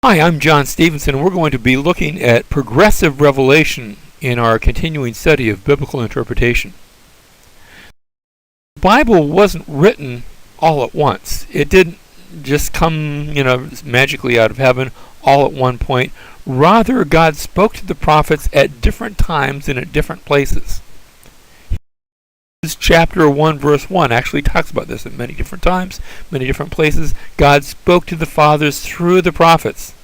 Hi, I'm John Stevenson, and we're going to be looking at progressive revelation in our continuing study of biblical interpretation. The Bible wasn't written all at once. It didn't just come, magically out of heaven all at one point. Rather, God spoke to the prophets at different times and at different places. Chapter 1, verse 1 actually talks about this at many different times, many different places. God spoke to the fathers through the prophets.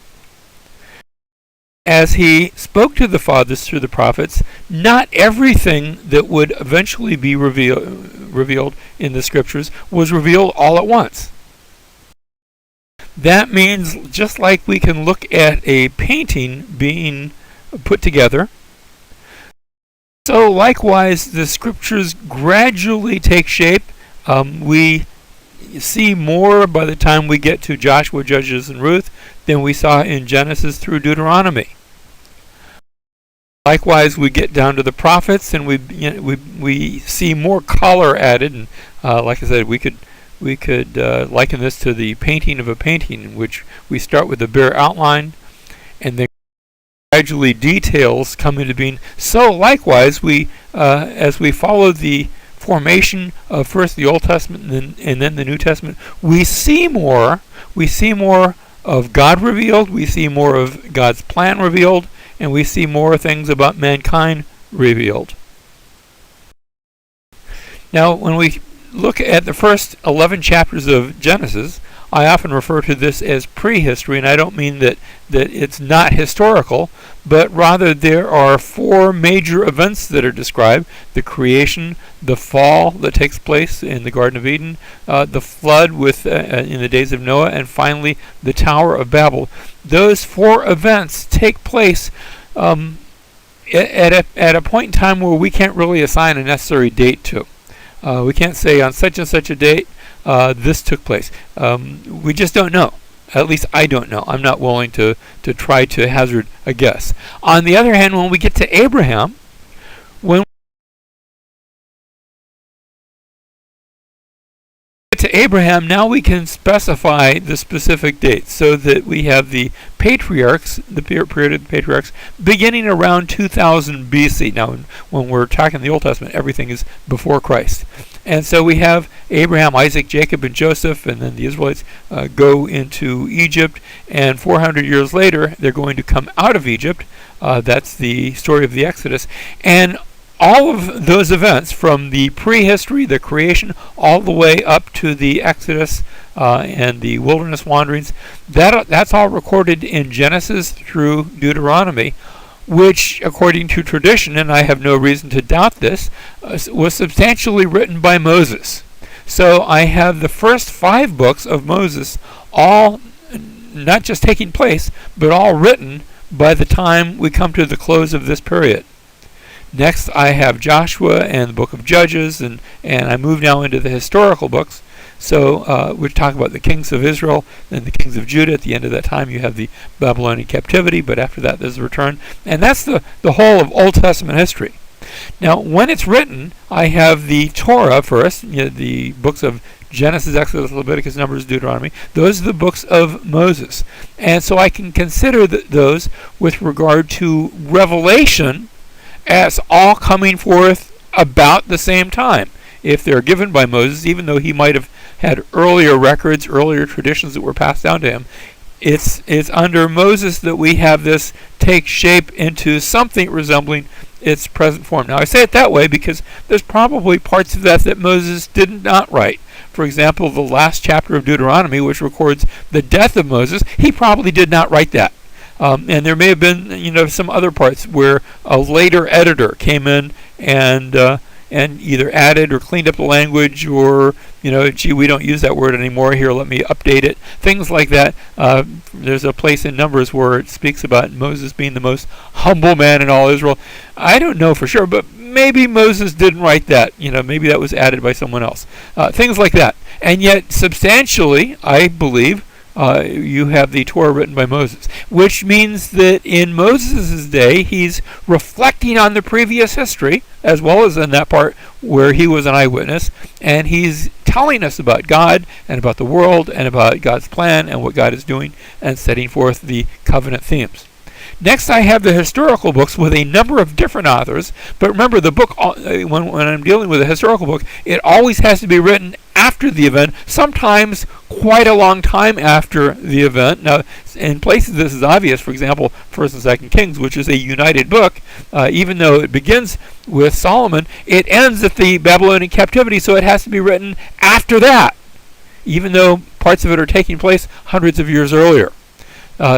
As he spoke to the fathers through the prophets, not everything that would eventually be revealed in the scriptures was revealed all at once. That means just like we can look at a painting being put together, so likewise the scriptures gradually take shape. We see more by the time we get to Joshua, Judges, and Ruth than we saw in Genesis through Deuteronomy. Likewise, we get down to the prophets, and we see more color added. And like I said, we could liken this to the painting of a painting, in which we start with a bare outline, and then gradually details come into being. So likewise, as we follow the formation of first the Old Testament and then the New Testament, we see more of God revealed, we see more of God's plan revealed, and we see more things about mankind revealed. Now, when we look at the first 11 chapters of Genesis, I often refer to this as prehistory, and I don't mean that it's not historical, but rather there are four major events that are described: the creation, the fall that takes place in the Garden of Eden, the flood in the days of Noah, and finally the Tower of Babel. Those four events take place at a point in time where we can't really assign a necessary date to. We can't say on such and such a date this took place. We just don't know. At least I don't know. I'm not willing to try to hazard a guess. On the other hand, when we get to Abraham, now we can specify the specific dates, so that we have the patriarchs, the period of the patriarchs, beginning around 2000 BC. Now, when we're talking the Old Testament, everything is before Christ. And so we have Abraham, Isaac, Jacob, and Joseph, and then the Israelites go into Egypt, and 400 years later, they're going to come out of Egypt. That's the story of the Exodus. And all of those events, from the prehistory, the creation, all the way up to the Exodus and the wilderness wanderings, that's all recorded in Genesis through Deuteronomy, which, according to tradition, and I have no reason to doubt this, was substantially written by Moses. So I have the first 5 books of Moses, all not just taking place, but all written by the time we come to the close of this period. Next, I have Joshua and the book of Judges, and I move now into the historical books. So we're talking about the kings of Israel and the kings of Judah. At the end of that time, you have the Babylonian captivity, but after that, there's a return. And that's the whole of Old Testament history. Now, when it's written, I have the Torah first, the books of Genesis, Exodus, Leviticus, Numbers, Deuteronomy. Those are the books of Moses. And so I can consider those with regard to Revelation as all coming forth about the same time. If they're given by Moses, even though he might have had earlier records, earlier traditions that were passed down to him, it's under Moses that we have this take shape into something resembling its present form. Now, I say it that way because there's probably parts of that Moses did not write. For example, the last chapter of Deuteronomy, which records the death of Moses, he probably did not write that. And there may have been, some other parts where a later editor came in and either added or cleaned up the language, or, gee, we don't use that word anymore, here, let me update it. Things like that. There's a place in Numbers where it speaks about Moses being the most humble man in all Israel. I don't know for sure, but maybe Moses didn't write that. Maybe that was added by someone else. Things like that. And yet, substantially, I believe, you have the Torah written by Moses, which means that in Moses' day, he's reflecting on the previous history, as well as in that part where he was an eyewitness, and he's telling us about God and about the world and about God's plan and what God is doing and setting forth the covenant themes. Next, I have the historical books with a number of different authors. But remember, the book, when I'm dealing with a historical book, it always has to be written after the event, sometimes quite a long time after the event. Now, in places this is obvious. For example, 1st and 2nd Kings, which is a united book, even though it begins with Solomon, it ends at the Babylonian captivity, so it has to be written after that, even though parts of it are taking place hundreds of years earlier.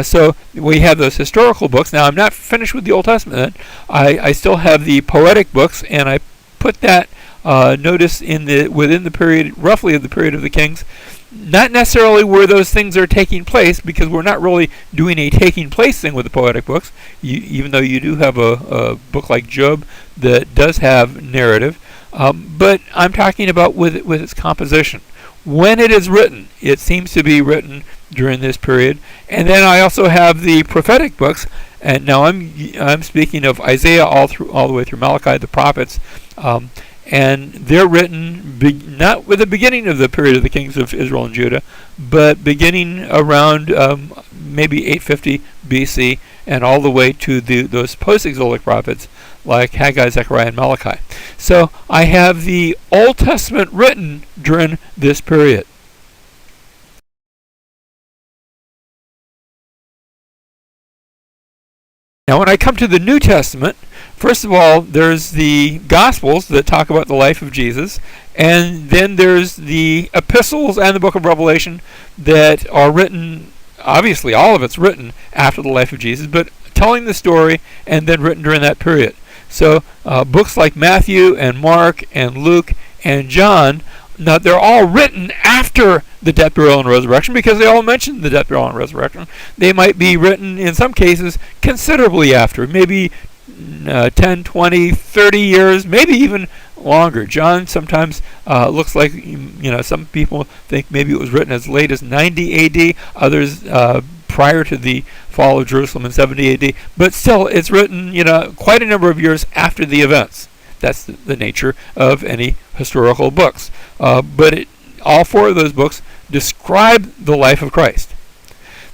So we have those historical books. Now, I'm not finished with the Old Testament. I still have the poetic books, and I put that notice within the period, roughly of the period of the kings. Not necessarily where those things are taking place, because we're not really doing a taking place thing with the poetic books, even though you do have a book like Job that does have narrative. But I'm talking about with its composition. When it is written, it seems to be written during this period. And then I also have the prophetic books, and now I'm speaking of Isaiah all the way through Malachi, the prophets, and they're written not with the beginning of the period of the kings of Israel and Judah, but beginning around maybe 850 BC and all the way to those post-exilic prophets like Haggai, Zechariah, and Malachi. So I have the Old Testament written during this period. Now, when I come to the New Testament, first of all, there's the Gospels that talk about the life of Jesus, and then there's the epistles and the book of Revelation that are written, obviously all of it's written after the life of Jesus, but telling the story and then written during that period. So books like Matthew and Mark and Luke and John, now they're all written after the death, burial, and resurrection because they all mention the death, burial, and resurrection. They might be written, in some cases, considerably after, maybe 10, 20, 30 years, maybe even longer. John sometimes looks like, some people think maybe it was written as late as 90 AD, others prior to the fall of Jerusalem in 70 AD, but still it's written, quite a number of years after the events. That's the nature of any historical books. But all four of those books describe the life of Christ.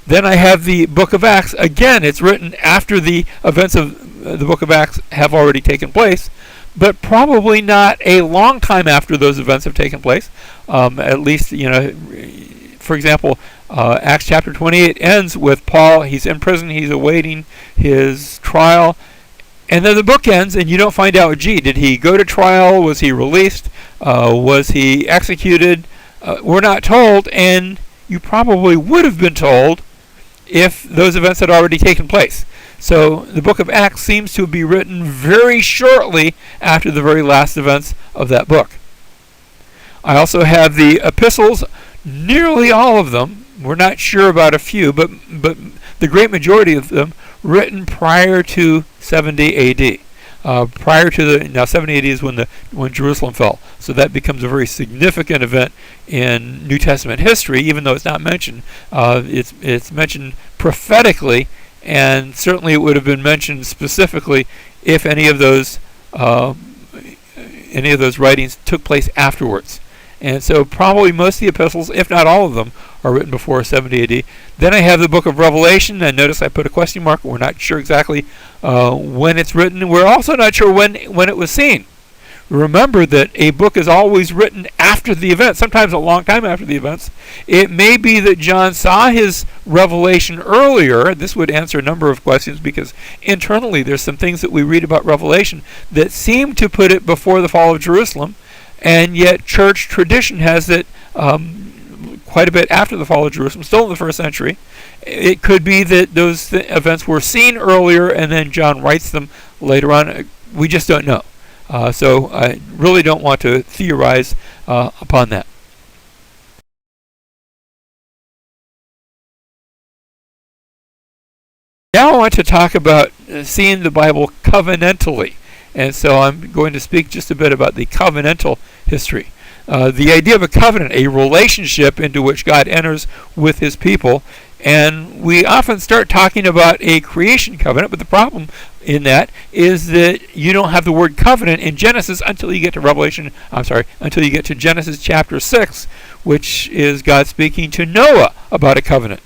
Then I have the book of Acts. Again, it's written after the events of the book of Acts have already taken place, but probably not a long time after those events have taken place. At least, for example, Acts chapter 28 ends with Paul. He's in prison. He's awaiting his trial. And then the book ends, and you don't find out, did he go to trial? Was he released? Was he executed? We're not told, and you probably would have been told if those events had already taken place. So the book of Acts seems to be written very shortly after the very last events of that book. I also have the epistles, nearly all of them. We're not sure about a few, but the great majority of them written prior to 70 AD. Prior to now 70 AD is when Jerusalem fell. So that becomes a very significant event in New Testament history, even though it's not mentioned. It's mentioned prophetically, and certainly it would have been mentioned specifically if any of those writings took place afterwards. And so probably most of the epistles, if not all of them, are written before 70 AD. Then I have the book of Revelation, and notice I put a question mark. We're not sure exactly when it's written. We're also not sure when it was seen. Remember that a book is always written after the event, sometimes a long time after the events. It may be that John saw his revelation earlier. This would answer a number of questions because internally there's some things that we read about Revelation that seem to put it before the fall of Jerusalem, and yet church tradition has it quite a bit after the fall of Jerusalem, still in the first century. It could be that those events were seen earlier and then John writes them later on. We just don't know. So I really don't want to theorize upon that. Now I want to talk about seeing the Bible covenantally. And so I'm going to speak just a bit about the covenantal history. The idea of a covenant, a relationship into which God enters with his people, And we often start talking about a creation covenant, but the problem in that is that you don't have the word covenant in Genesis until you get to until you get to Genesis chapter 6, which is God speaking to Noah about a covenant.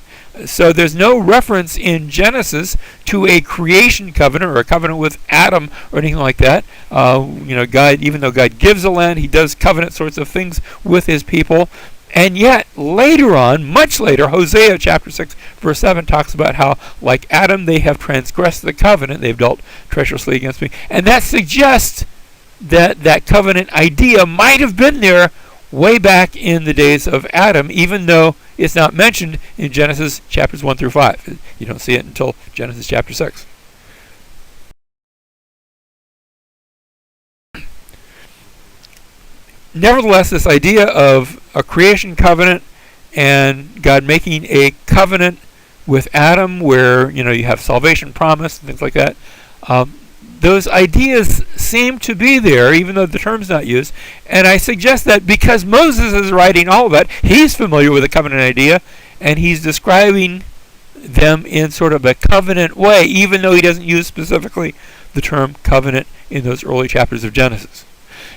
So there's no reference in Genesis to a creation covenant or a covenant with Adam or anything like that. God, even though God gives the land, he does covenant sorts of things with his people. And yet, later on, much later, Hosea chapter 6, verse 7 talks about how, like Adam, they have transgressed the covenant. They've dealt treacherously against me. And that suggests that that covenant idea might have been there way back in the days of Adam, even though it's not mentioned in Genesis chapters 1 through 5. You don't see it until Genesis chapter 6. Nevertheless, this idea of a creation covenant and God making a covenant with Adam where, you have salvation promised and things like that, those ideas seem to be there, even though the term's not used. And I suggest that because Moses is writing all of that, he's familiar with the covenant idea, and he's describing them in sort of a covenant way, even though he doesn't use specifically the term covenant in those early chapters of Genesis.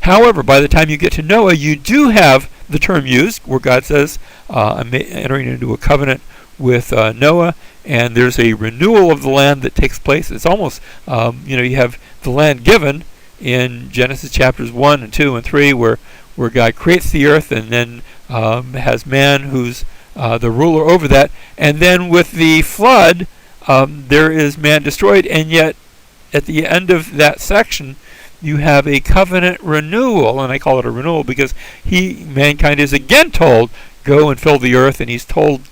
However, by the time you get to Noah, you do have the term used, where God says, I'm entering into a covenant with Noah, and there's a renewal of the land that takes place. It's almost, you have the land given in Genesis chapters 1 and 2 and 3, where God creates the earth and then has man who's the ruler over that. And then with the flood, there is man destroyed, and yet at the end of that section, you have a covenant renewal, and I call it a renewal because mankind is again told, go and fill the earth, and he's told,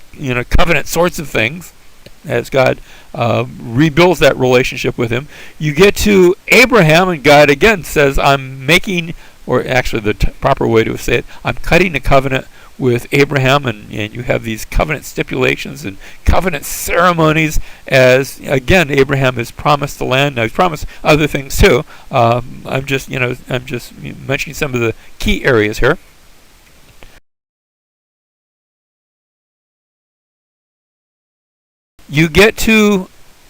covenant sorts of things as God rebuilds that relationship with him. You get to Abraham, and God again says, I'm making, or actually the proper way to say it, I'm cutting a covenant with Abraham, and you have these covenant stipulations and covenant ceremonies as, again, Abraham has promised the land. Now, he's promised other things too. I'm just mentioning some of the key areas here. You get to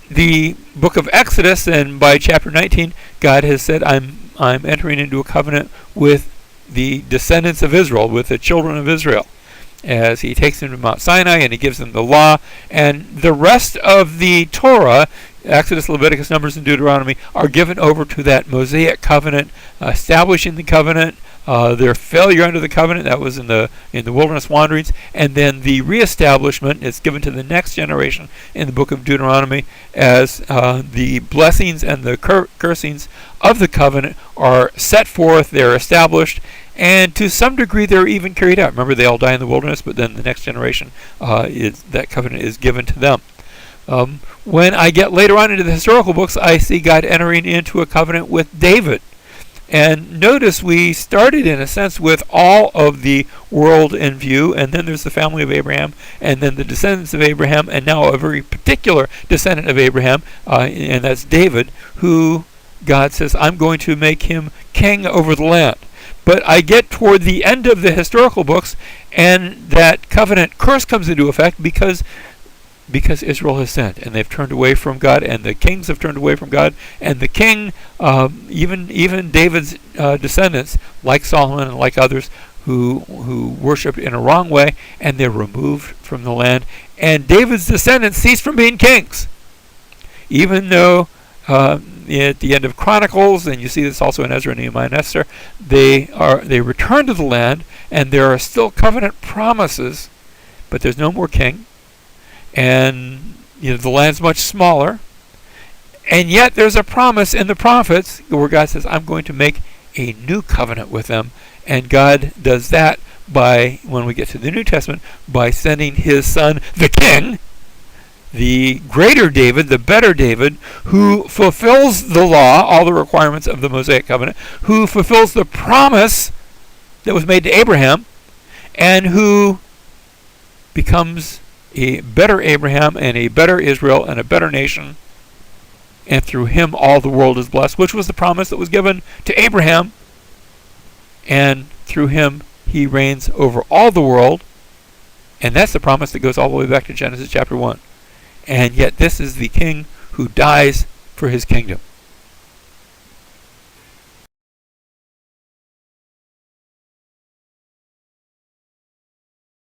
the book of Exodus, and by chapter 19, God has said, I'm entering into a covenant with the descendants of Israel, with the children of Israel, as he takes them to Mount Sinai and he gives them the law. And the rest of the Torah, Exodus, Leviticus, Numbers, and Deuteronomy, are given over to that Mosaic covenant, establishing the covenant, their failure under the covenant, that was in the wilderness wanderings, and then the reestablishment is given to the next generation in the book of Deuteronomy, as the blessings and the cursings of the covenant are set forth, they're established, and to some degree they're even carried out. Remember, they all die in the wilderness, but then the next generation, that covenant is given to them. When I get later on into the historical books, I see God entering into a covenant with David. And notice we started, in a sense, with all of the world in view, and then there's the family of Abraham, and then the descendants of Abraham, and now a very particular descendant of Abraham, and that's David, who God says, I'm going to make him king over the land. But I get toward the end of the historical books, and that covenant curse comes into effect because Israel has sinned, and they've turned away from God, and the kings have turned away from God, and the king, even David's descendants, like Solomon and like others, who worshipped in a wrong way, and they're removed from the land. And David's descendants cease from being kings, even though at the end of Chronicles, and you see this also in Ezra, Nehemiah, and Esther, they return to the land, and there are still covenant promises, but there's no more king. And the land's much smaller, and yet there's a promise in the prophets where God says, I'm going to make a new covenant with them. And God does that by, when we get to the New Testament, by sending his son, the king, the greater David, the better David, who fulfills the law, all the requirements of the Mosaic covenant, who fulfills the promise that was made to Abraham, and who becomes a better Abraham and a better Israel and a better nation, and through him all the world is blessed, which was the promise that was given to Abraham, and through him he reigns over all the world, And that's the promise that goes all the way back to Genesis chapter 1. And yet this is the king who dies for his kingdom.